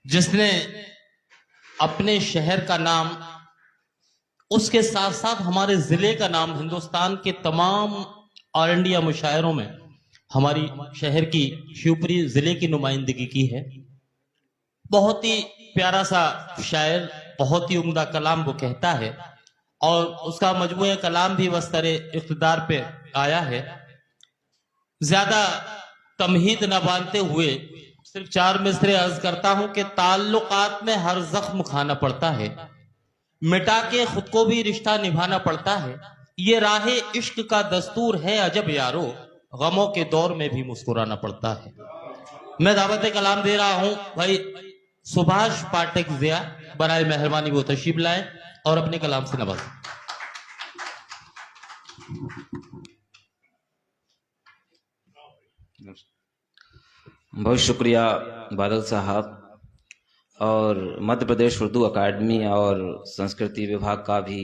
जिसने अपने शहर का नाम, उसके साथ साथ हमारे जिले का नाम हिंदुस्तान के तमाम ऑल इंडिया मुशायरों में हमारी शहर की शिवपुरी जिले की नुमाइंदगी की है। बहुत ही प्यारा सा शायर, बहुत ही उम्दा कलाम वो कहता है और उसका मजमूए कलाम भी वस्तरे इख्तिदार पे आया है। ज्यादा तमहीद न बांधते हुए सिर्फ चार मिसरे अर्ज करता हूं कि ताल्लुकात में हर जख्म खाना पड़ता है, मिटा के खुद को भी रिश्ता निभाना पड़ता है। ये राहे इश्क का दस्तूर है अजब यारो, गमों के दौर में भी मुस्कुराना पड़ता है। मैं दावत कलाम दे रहा हूं भाई सुभाष पाठक जिया, बनाए मेहरबानी वो तशरीफ लाए और अपने कलाम से नवाजें। बहुत शुक्रिया बादल साहब, और मध्य प्रदेश उर्दू अकादमी और संस्कृति विभाग का भी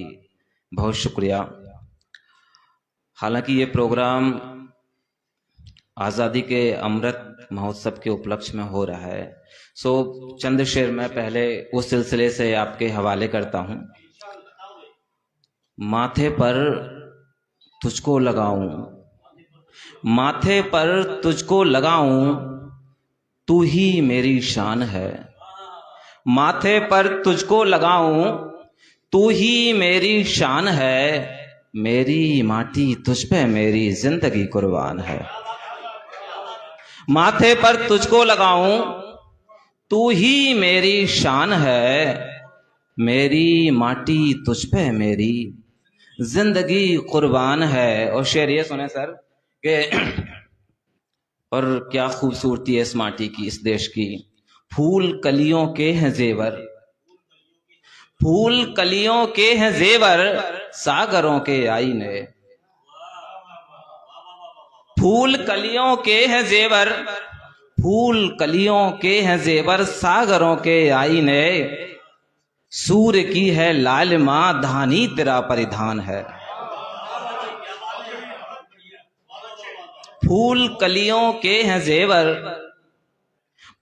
बहुत शुक्रिया। हालांकि ये प्रोग्राम आज़ादी के अमृत महोत्सव के उपलक्ष्य में हो रहा है, सो चंद शेर मैं पहले उस सिलसिले से आपके हवाले करता हूँ। माथे पर तुझको लगाऊं, माथे पर तुझको लगाऊं, तू ही मेरी शान है। माथे पर तुझको लगाऊं, तू ही मेरी शान है। मेरी माटी तुझ पे मेरी जिंदगी कुर्बान है। माथे पर तुझको लगाऊं, तू ही मेरी शान है। मेरी माटी तुझ पे मेरी जिंदगी कुर्बान है। और शेर ये सुने सर कि और क्या खूबसूरती है इस माटी की, इस देश की। फूल कलियों के हैं जेवर, फूल कलियों के हैं जेवर, सागरों के आईने। फूल कलियों के हैं जेवर, फूल कलियों के हैं जेवर, सागरों के आईने। सूर्य की है लालिमा धानी तेरा परिधान है। फूल कलियों के हैं जेवर,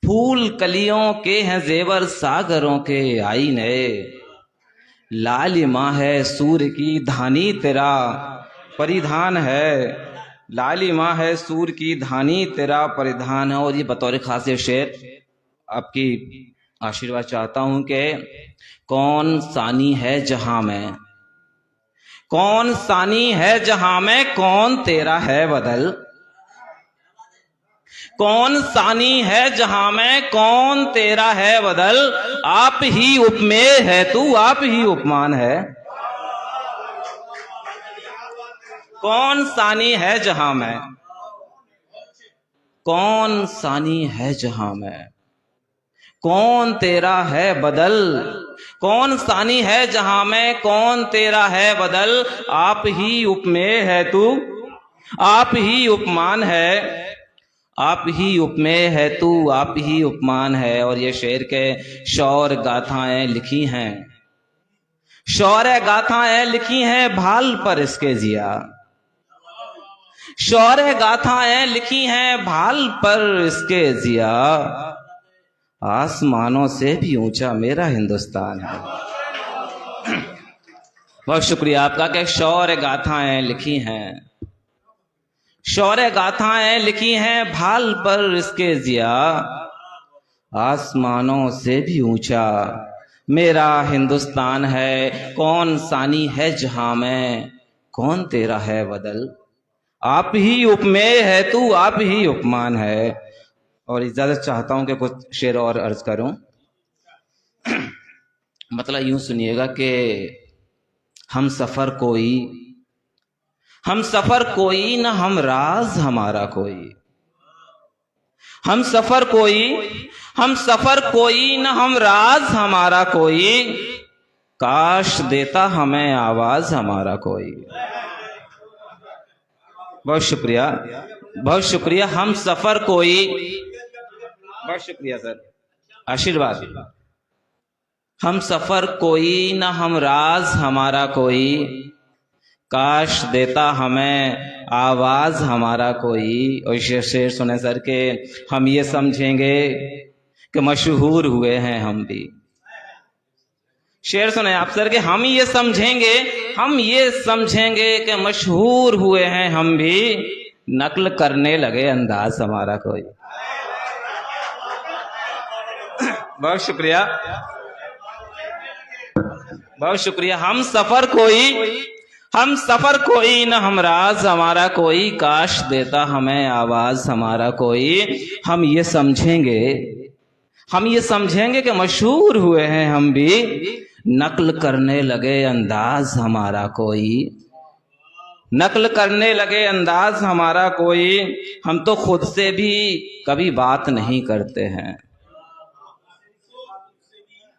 फूल कलियों के हैं जेवर, सागरों के आईने। लालिमा है सूर्य की धानी तेरा परिधान है। लालिमा है सूर्य की धानी तेरा परिधान है। और ये बतौर खास शेर आपकी आशीर्वाद चाहता हूं कि कौन सानी है जहां में, कौन सानी है जहां में, कौन तेरा है बदल। कौन सानी है जहां में, कौन तेरा है बदल। आप ही उपमेय है तू, आप ही उपमान है। कौन सानी है जहां में, कौन सानी है जहां में, कौन तेरा है बदल। कौन सानी है जहां में, कौन तेरा है बदल। आप ही उपमेय है तू, आप ही उपमान है। आप ही उपमेय है तू, आप ही उपमान है। और ये शेर के शौर्य गाथाएं लिखी हैं, शौर्य गाथाएं लिखी हैं भाल पर इसके जिया। शौर्य गाथाएं लिखी हैं भाल पर इसके जिया। आसमानों से भी ऊंचा मेरा हिंदुस्तान है। बहुत शुक्रिया आपका कि शौर्य गाथाएं लिखी हैं, शौर्य गाथाएं लिखी हैं भाल पर इसके जिया। आसमानों से भी ऊंचा मेरा हिंदुस्तान है। कौन सानी है जहां में, कौन तेरा है बदल। आप ही उपमेय है तू, आप ही उपमान है। और इजाजत चाहता हूं कि कुछ शेर और अर्ज करूं। मतलब यूं सुनिएगा कि हम सफर कोई, हम सफर कोई न हम राज हमारा कोई। हम सफर कोई, हम सफर कोई न हम राज हमारा कोई। काश देता हमें आवाज हमारा कोई। बहुत शुक्रिया, बहुत शुक्रिया। हम सफर कोई, बहुत शुक्रिया सर, आशीर्वाद। हम सफर कोई न हम राज हमारा कोई। काश देता हमें आवाज हमारा कोई। और शेर सुने सर के हम ये समझेंगे कि मशहूर हुए हैं हम भी। शेर सुने आप सर के, हम ये समझेंगे कि मशहूर हुए हैं हम भी, नकल करने लगे अंदाज हमारा कोई। बहुत शुक्रिया, बहुत शुक्रिया। हम सफर कोई न हमराज हमारा कोई, काश देता हमें आवाज हमारा कोई। हम ये समझेंगे कि मशहूर हुए हैं हम भी, नकल करने लगे अंदाज हमारा कोई, नकल करने लगे अंदाज हमारा कोई। हम तो खुद से भी कभी बात नहीं करते हैं,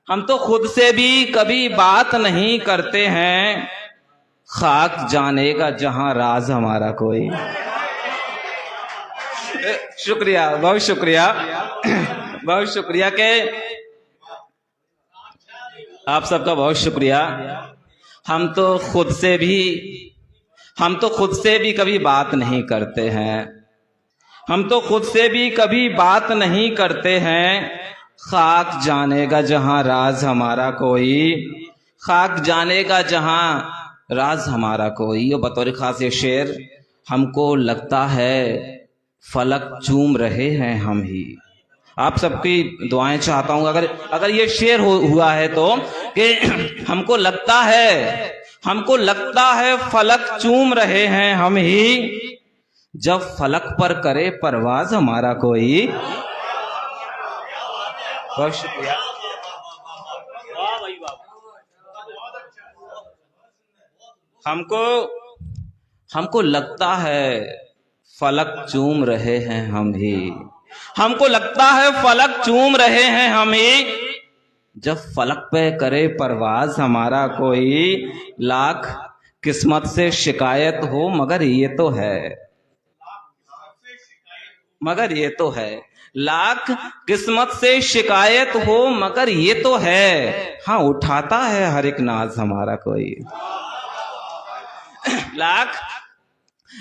हम तो खुद से भी कभी बात नहीं करते हैं, खाक जानेगा जहां राज हमारा कोई। शुक्रिया, बहुत शुक्रिया, बहुत शुक्रिया के आप सबका बहुत शुक्रिया। हम तो खुद से भी कभी बात नहीं करते हैं, हम तो खुद से भी कभी बात नहीं करते हैं, खाक जानेगा जहां राज हमारा कोई, खाक जानेगा जहां राज हमारा कोई। और बतौर खास ये शेर, हमको लगता है फलक चूम रहे हैं हम ही। आप सबकी दुआएं चाहता हूं अगर ये शेर हुआ है तो, कि हमको लगता है फलक चूम रहे हैं हम ही, जब फलक पर करे परवाज हमारा कोई। बहुत शुक्रिया। हमको लगता है फलक चूम रहे हैं हम ही, हमको लगता है फलक चूम रहे हैं हम ही, जब फलक पे करे परवाज हमारा कोई। लाख किस्मत से शिकायत हो मगर ये तो है, लाख किस्मत से शिकायत हो मगर ये तो है, हाँ उठाता है हर एक नाज हमारा कोई।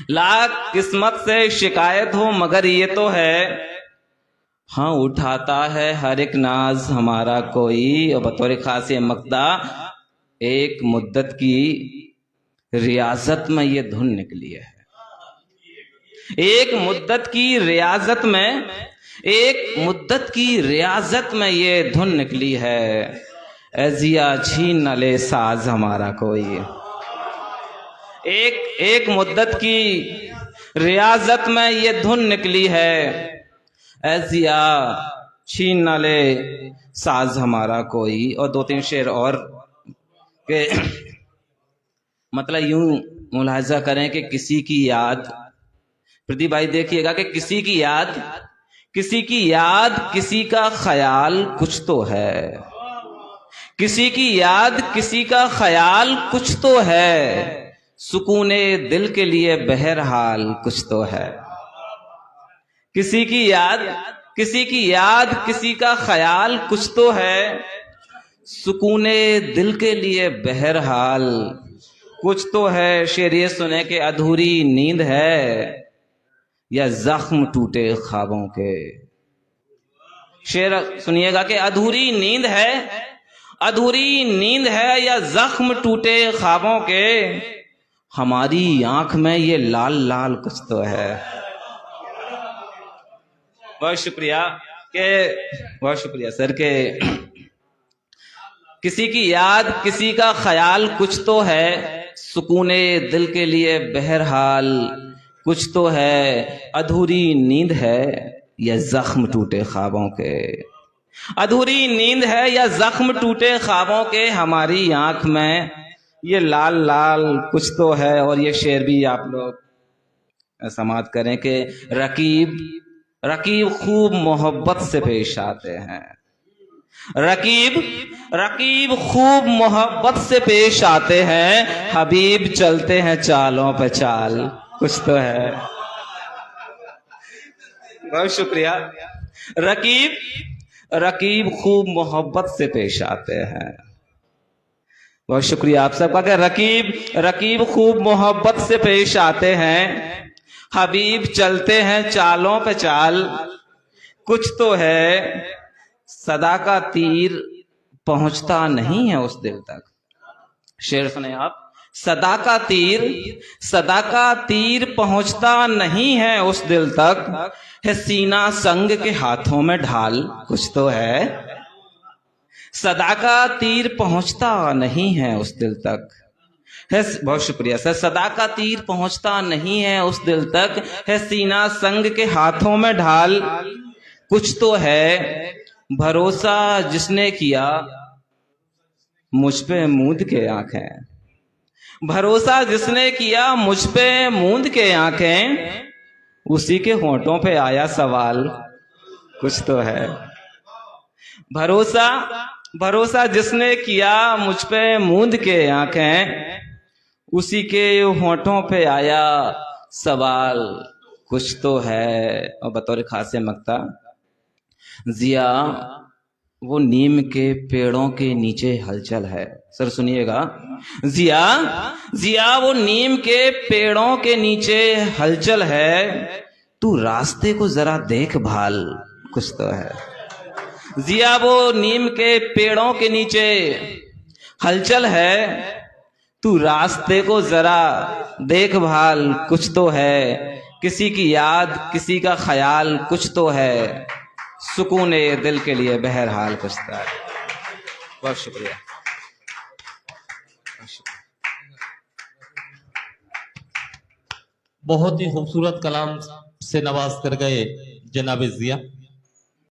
लाख किस्मत से शिकायत हो मगर ये तो है, हाँ उठाता है हर एक नाज हमारा कोई। और बतौर खास ये मक्ता, एक मुद्दत की रियाजत में ये धुन निकली है, एक मुद्दत की रियाजत में ये धुन निकली है, एजिया छीन न ले साज हमारा कोई। एक मुद्दत की रियाजत में ये धुन निकली है, एजिया छीन न ले साज हमारा कोई। और दो तीन शेर और के मतलब यूं मुलाहिजा करें कि किसी की याद, प्रदीप भाई देखिएगा कि किसी की याद किसी का ख्याल कुछ तो है, किसी की याद किसी का ख्याल कुछ तो है, सुकूने दिल के लिए बहरहाल कुछ तो है। किसी की याद किसी का ख्याल कुछ तो है, सुकूने दिल के लिए बहरहाल कुछ तो है। शेर ये सुने कि अधूरी नींद है या जख्म टूटे ख्वाबों के। शेर सुनिएगा कि अधूरी नींद है या जख्म टूटे ख्वाबों के, हमारी आंख में ये लाल लाल कुछ तो है। बहुत शुक्रिया सर के किसी की याद किसी का ख्याल कुछ तो है, सुकूने दिल के लिए बहरहाल कुछ तो है, अधूरी नींद है या जख्म टूटे ख्वाबों के, अधूरी नींद है या जख्म टूटे ख्वाबों के, हमारी आंख में ये लाल लाल कुछ तो है। और ये शेर भी आप लोग समात करें कि रकीब खूब मोहब्बत से पेश आते हैं, रकीब खूब मोहब्बत से पेश आते हैं, हबीब चलते हैं चालों पे चाल कुछ तो है। बहुत शुक्रिया। रकीब खूब मोहब्बत से पेश आते हैं। बहुत शुक्रिया आप सबका कि रकीब खूब मोहब्बत से पेश आते हैं, हबीब चलते हैं चालों पे चाल कुछ तो है, सदा का तीर पहुंचता नहीं है उस दिल तक। शेर सुने आप। सदा का तीर पहुंचता नहीं है उस दिल तक, है सीना संग के हाथों में ढाल कुछ तो है। सदा का तीर पहुंचता नहीं है उस दिल तक है, बहुत शुक्रिया सर। सदा का तीर पहुंचता नहीं है उस दिल तक, है सीना संग के हाथों में ढाल कुछ तो है। भरोसा जिसने किया मुझ पे मूंद के आंखें, भरोसा जिसने किया मुझ पे मूंद के आंखें, उसी के होंठों पे आया सवाल कुछ तो है। भरोसा जिसने किया मुझ पे मूंद के आंखें, उसी के होंठों पे आया सवाल कुछ तो है। और बतौर खासे मक्ता, जिया वो नीम के पेड़ों के नीचे हलचल है। सर सुनिएगा। जिया वो नीम के पेड़ों के नीचे हलचल है, तू रास्ते को जरा देख भाल कुछ तो है। जिया वो नीम के पेड़ों के नीचे हलचल है, तू रास्ते को जरा देख भाल कुछ तो है। किसी की याद किसी का ख्याल कुछ तो है, सुकून दिल के लिए बहरहाल कुछ तो है। बहुत शुक्रिया। बहुत ही खूबसूरत कलाम से नवाज कर गए जनाब जिया।